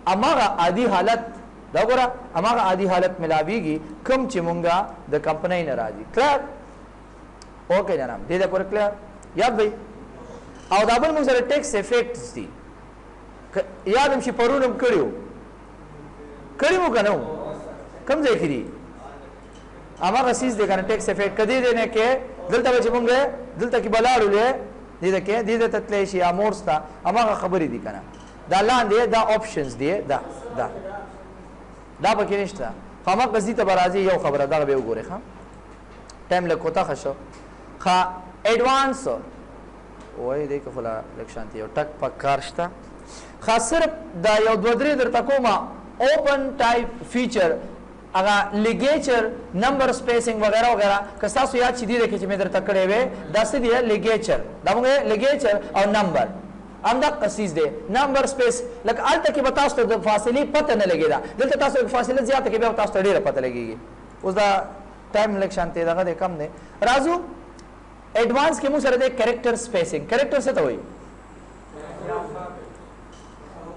अमागा आदि हालत दगोरा अमागा आदि हालत मिलावीगी कम चिमुंगा द कंपनी न राजी क्लियर ओके जनाब दे पर क्लियर याद भाई और दाबल मुझे टेक्स्ट इफेक्ट्स दी याद हम शिपरुनम करियो करियो कनो कम देखरी अमागा सीज देखा टेक्स्ट इफेक्ट कदी देने के दिल तक चिमुंगे दिल तक बलाड़ू ले दीदा के दीदा ततलेश या मोर्स्ता अमागा खबरी दी कना दा लान दे दा ऑप्शंस दे दा दा दा बकिनिश्ता खमा qasdi tabarazi yow khabara da be ugore kha time लकोता खशो खा एडवांस ओए देख फला लक्षांति यो टक पकारश्ता खा सिर्फ दा यो द्वद्री दर तकोमा ओपन टाइप फीचर अगा लिगेचर नंबर स्पेसिंग वगैरह वगैरह कसा सो याद सीधी देखे में इधर तकड़े हुए दस दिया लिगेचर दमगे लिगेचर और नंबर अंदा कसीज दे नंबर स्पेस लक आल तक की बताओ तो फासले पता न लगेगा दिल तक तासो फासले ज्यादा के बताओ तो ढेर पता लगेगी उसदा टाइम इलेक्शन ते दगा दे कम दे राजू एडवांस के मुंह सर दे कैरेक्टर स्पेसिंग कैरेक्टर से तो हुई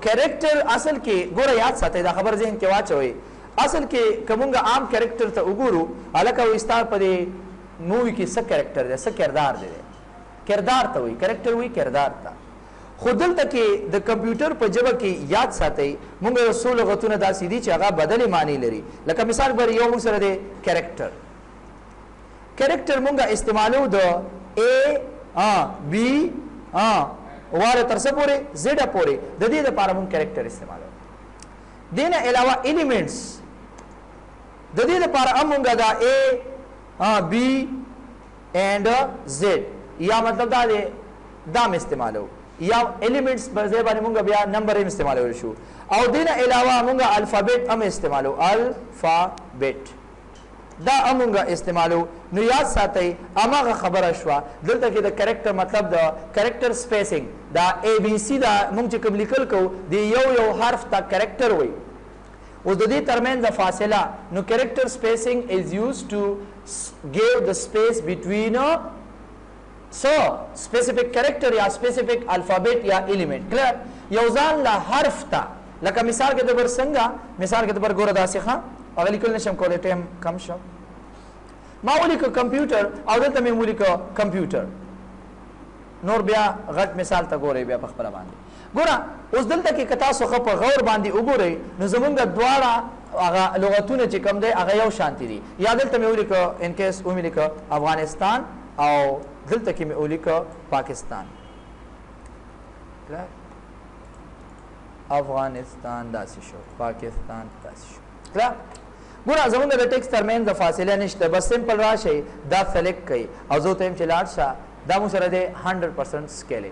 कैरेक्टर असल के गोरा याद साथे दा खबर जहन के वाच होई असल के कमुंगा आम कैरेक्टर तो उगुरु अलका विस्तार पदे मूवी की सब कैरेक्टर दे सब किरदार दे किरदार तो हुई कैरेक्टर हुई किरदार था खुदल तक द कंप्यूटर पर जब की याद साथे मुंगा रसूल गतुन दा सीधी चागा बदले मानी लरी लका मिसाल बर यो मुंग सर दे कैरेक्टर कैरेक्टर मुंगा इस्तेमालो द ए बी वाले तरसे पूरे जेड पूरे ददी द पारा मुंग कैरेक्टर इस्तेमालो देना अलावा एलिमेंट्स ददी द पारा अमुंगा दा ए बी एंड जेड या मतलब दा दे दाम इस्तेमालो या एलिमेंट्स बजेबानी मुंगा बिया नंबर इस्तेमाल हो और दिन अलावा मुंगा अल्फाबेट हम इस्तेमाल अल्फाबेट दा अमुंगा इस्तेमाल नु याद साथे अमागा खबर अशवा दिल तक द कैरेक्टर मतलब द कैरेक्टर स्पेसिंग दा ए बी सी दा मुंग चिकम लिखल को दी यो हर्फ ता कैरेक्टर हुई उस ददी तरमेन द फासिला नु character spacing is used to give the space between so specific character या specific alphabet या element clear यौजान ला हर्फ ता लका मिसाल के तौर संगा मिसाल के तौर गोरा दासी खां अगली कुल नशम कोले टाइम कम शो माउली को कंप्यूटर और तमे मूली को कंप्यूटर नोर बिया गट मिसाल ता गोरे बिया पखपरा बांधी गोरा उस दिल तक की कथा सो खप गौर बांधी उगोरे न जमुंगा द्वारा आगा लुगतुने च कम दे आगा यौ शांति दी या दिल तमे मूली को इन केस उमिली को अफगानिस्तान और दिल तक में उली का पाकिस्तान अफगानिस्तान दासिशो पाकिस्तान दासिशो क्ला गुना जमुन द टेक्स्ट तरमेन द फासिला निश्ते बस सिंपल राशे दा सेलेक्ट कई अजो टाइम चलाट सा दा मुसर दे 100% स्केल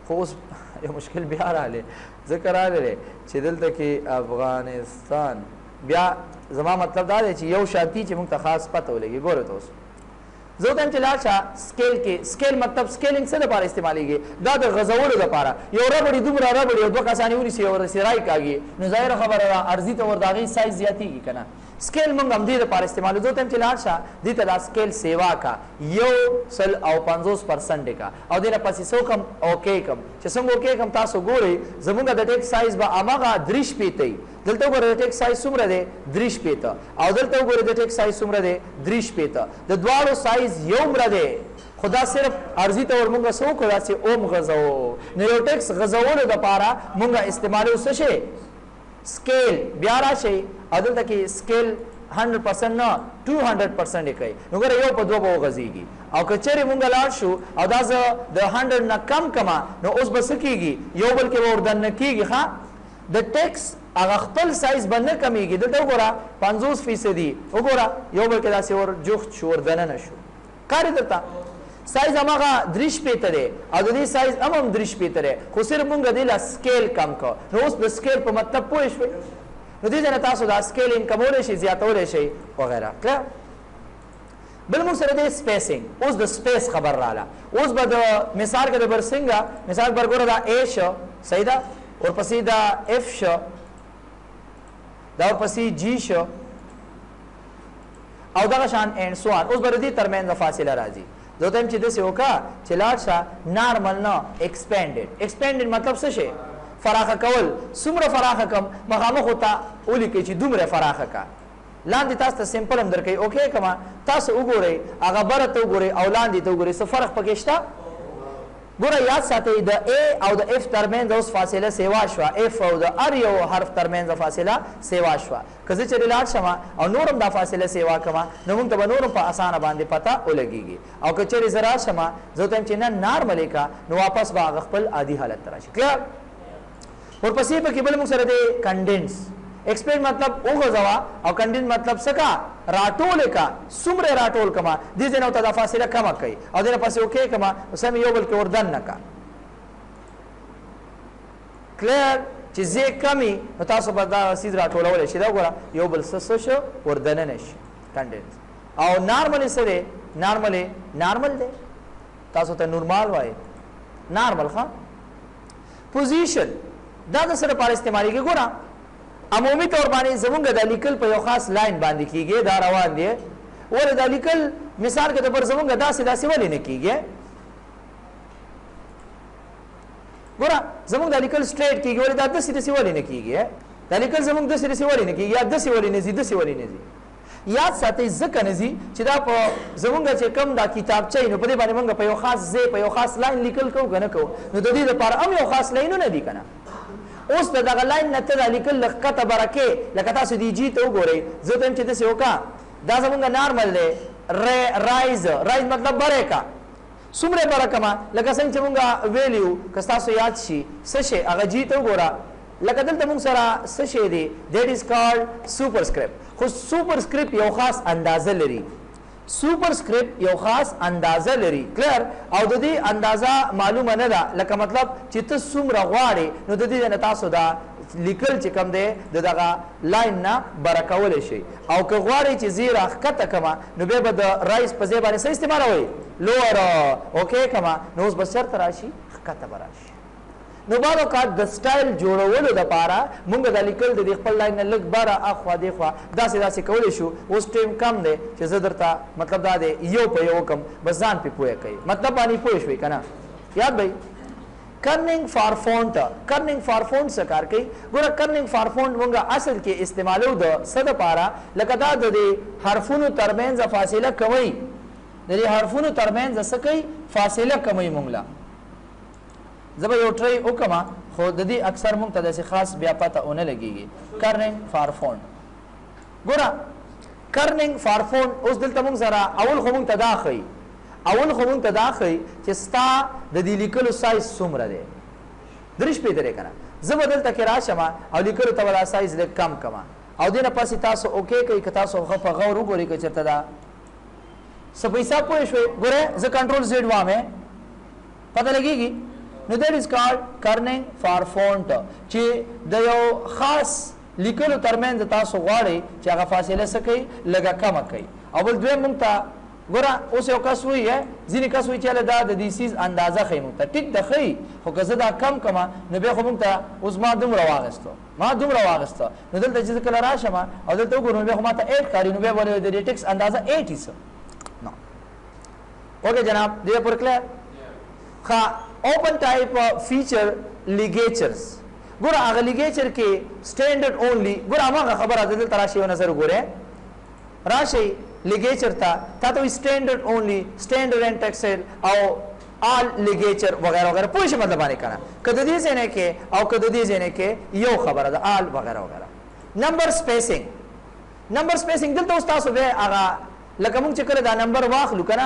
हो उस ये मुश्किल बिहार आले जिक्र आ रे दिल तक अफगानिस्तान بیا زما مطلب دا دی چې یو شانتي چې موږ ته خاص پته ولګي. ګوره تاسو زه ته چې لاړ شه سکیل کې، سکیل مطلب سکیلینګ څه لپاره استعمالیږي؟ دا د غځولو لپاره. یو ربړي دومره ربړي او دوه کسانې ونیسي او ورسې رای کاږي نو ظاهره خبره ده عرضي ته ور د هغې سایز زیاتېږي که نه. سکیل موږ همدې لپاره استعمالوو. زه ته چې لاړ شه دې ته دا سکیل سیوا کا 150% کا او دې نه پسې څه وکړم اوکې کړم. چې څنګه اوکې کړم تاسو ګورئ زمونږ د ټیک سایز به هماغه 3 شپېته وي. دلته وګوره د ټیک سایز څومره دی 3 شپېته او دلته وګوره د ټیک سایز څومره دی 3 شپېته. د دواړو سایز یو مره دی خو دا صرف عرضي ته ور مونږ څه وکړو داسې اوم غځوو. نو یو ټیکس غځولو دپاره مونږ استعمالوو څه شی سکیل. بیا راشئ او دلته کې سکیل 100% نه 200% یې کوي. نو ګوره یو په دوه به وغځېږي او که چېرې مونږ لاړ شو او دا زه د 100 نه کم کما نو اوس به څه کېږي یو بل کې به وردننه کېږي. ښه د ټیکس هغه خپل سایز به نه کمیږي. دلته وګوره 50% وګوره یو بل کې داسې ور جوخت شو وردننه شو. ښکاري درته سایز هماغه 3 شپېته دی او د دې سایز هم 3 شپېته دی خو صرف مونږ دې له سکیل کم کړو. نو اوس د سکیل په مطلب پوه شوئ. نو دې ځای نه تاسو دا سکیلینګ کمولی شئ زیاتولی شئ وغیره. کلیئر. بل موږ سره دی سپیسینګ. اوس د سپیس خبر راله. اوس به د مثال کې د برسنګه مثال پر ګوره دا ا شو صحیح ده ورپسې دا اف شو دا ورپسې جی شو او دغه شان اینډ سو آن. اوس به د دې ترمنځ فاصله راځي. زه ته چې داسې وکړه چې لاړ شه نارمل نه ایکسپینډډ. ایکسپینډډ مطلب څه شی فراخه کول. څومره فراخه کم مخامخ ورته ولیکئ چې دومره فراخه کا. لاندې تاسو ته سمپل هم درکوي اوکې کما تاسو وګورئ هغه بره ته وګورئ او لاندې ته وګورئ څه فرق پکې شته. ګوره یاد ساتئ د ا او د اف ترمنځ اوس فاصله سیوا شوه. اف او د هر یو حرف ترمنځ فاصله سیوا شوه. که زه چېرې لاړ شم او نورم دا فاصله سیوا کړم نو موږ ته به نورم په اسانه باندې پته ولګېږي. او که چېرې زه راشم زه ته چې نه نارملې کا نو واپس به هغه خپل عادي حالت ته راشي. کلیئر. ورپسې پکې بل موږ سره دی کنډینس. ایکسپینډ مطلب وغځوه او کنډینس مطلب څه کا راټولې کا. څومره راټول کما دې ځای نه ورته دا فاصله کمه کوي او دې نه پسې اوکې کما سم یو بل کې وردننه کا. کلیئر. چې ځای کمي نو تاسو به دا سیز راټولولی شي. دا وګوره یو بل څه شو وردننه شي کنډینس. او نارملې څه دی نارمل دی تاسو ته نورمال وایي نارمل. ښه پوزیشن دا د څه لپاره استعمالیږي؟ ګوره عمومي طور باندې زمونږ د لیکل په یو خاص لاین باندې کېږي. دا روان دی ولې دا لیکل مثال کې د پر زمونږ داسې ولې نه کېږي؟ ګوره زمونږ دا لیکل سټریټ کېږي ولې دا داسې ولې نه کېږي؟ دا لیکل زمونږ داسې ولې نه کېږي یا داسې ولې نه ځي داسې ولې نه ځي؟ یاد ساتئ ځکه نه ځي چې دا په زمونږ چې کوم دا کتابچه نو په دې باندې مونږ په یو خاص ځای په یو خاص لاین لیکل کوو که نه کوو نو د دې لپاره هم یو خاص لاینونه دي که نه. اوس د دغه لاین نه ته دا لیکل لږ ښکته برکې لکه تاسو دې جي ته وګورئ. زه ته یم چې داسې وکړه دا زمونږ نارمل دی رایز مطلب بری کا. څومره بره کما لکه څنګه چې مونږ ویلیو که ستاسو یاد شي څه شی هغه جي ته وګوره لکه دلته مونږ سره څه شی دی دیٹ از کالډ سوپر سکرپټ. خو سوپر سکرپټ یو خاص اندازه لري. سوپر سکرپټ یو خاص اندازه لري. کلیر. او د دې اندازه معلومه نه ده لکه مطلب چې ته څومره غواړې نو د دې نه تاسو دا لیکل چې کوم دی د دغه لاین نه بره کولی شئ. او که غواړئ چې زه راښکته کړمه نو بیا به د رایس په ځای باندې څه استعمالوئ لوور اوکې کړمه نو اوس به چېرته راشي ښکته به راشي. نو بعض اوقات د سټایل جوړولو دپاره مونږ دا لیکل د دې خپل لاین نه لږ بره اخوا دېخوا داسې کولی شو. اوس ټایم کم دی چې زه درته مطلب دا دی یو په یو وکړم بس ځان پې پوهه کوي مطلب باندې پوه شوئ که نه. یاد بھئی کرننګ فار فونټ. کرننګ فار فونټ څه کار کوي؟ ګوره کرننګ فار فونټ مونږ اصل کې استعمالو د څه دپاره لکه دا د دې حرفونو ترمنځ فاصله کوي. د دې حرفونو ترمنځ څه کوي فاصله کوي مونږ له. زه به یو ټرای وکړم خو د دې اکثر مونږ ته داسې خاص بیا پته ونه لګېږي. کرننګ فار فونټ. ګوره کرننګ فار فونټ اوس دلته مونږ سره اول خو مونږ ته دا ښیي چې ستا د دې لیکلو سایز څومره دی 3 شپېته دی که نه. زه به دلته کې راشم او لیکلو ته به دا سایز لږ کم کړم او دې نه پسې تاسو اوکې کوئ که تاسو ښه په غور وګورئ که چېرته دا څه په حساب پوه شوئ. ګورئ زه کنټرول زیډ وامې پته لګېږي. نو دیٹ از کالډ کرننګ فار فونټ چې د یو خاص لیکلو ترمنځ تاسو غواړئ چې هغه فاصله څه کوي لږه کمه کوي. اول دویم موږ ته ګوره اوس یو کس وایي ځینې کس وایي چې دا د دې سیز اندازه ښیي موږ ته ټیک ده ښیي خو که زه دا کم کمه نو بیا خو موږ ته اوس ما دومره واغېسته نو دلته چې زه کله راشم او دلته وګورم نو بیا خو ما ته 8 ښکاري نو بیا ولې د دې ټیکس اندازه 8 څه نو اوکې جناب دې پر کلیئر ښه اوپن ټایپ فیچر لیګیچرز ګوره هغه لیګیچر کې سټینډرډ اونلی ګوره هماغه خبره ده دلته راشئ یو نظر وګورئ راشئ لیګیچر تا ته سټینډرډ اونلی سټینډرډ اینڈ ټیکسټایل او آل لیګیچر وغیرہ وغیرہ پوه شئ مطلب باندې کنه که د دې ځای نه کې او که د دې ځای نه کې یو خبره ده آل وغیرہ وغیرہ. نمبر سپیسینګ دلته اوس تاسو به هغه لکه موږ چې کله دا نمبر واخلو کنه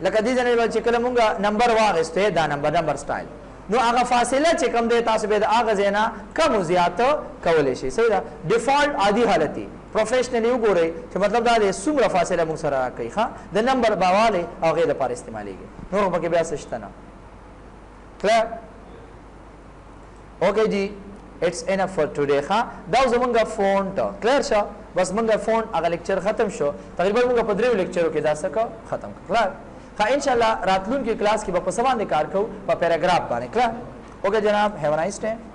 لکه دې ځای نه چې کله موږ نمبر واغېستو دا نمبر سټایل نو هغه فاصله چې کوم دی تاسو به د هغه ځای نه کم زیات کولی شئ. صحیح ده ډیفالټ عادي حالتي پروفیشنلی وګورئ چې مطلب دا دی څومره فاصله موږ سره راکوي ښه د نمبر باوالی او هغې دپاره استعمالیږي نور پکې بیا څه شته نه کلیر اوکې جی اټس انف فار ټوډے ښه دا زمونږ فونټ کلیر شو بس مونږ فونټ هغه لیکچر ختم شو تقریبا مونږ په 3 لیکچرو کې دا څه ختم کړ کلیر ښه انشاءالله راتلونکي کلاس کې به په څه باندې کار کوو په پیراګراف باندې کلیر اوکې جناب هیو ا نایس ډے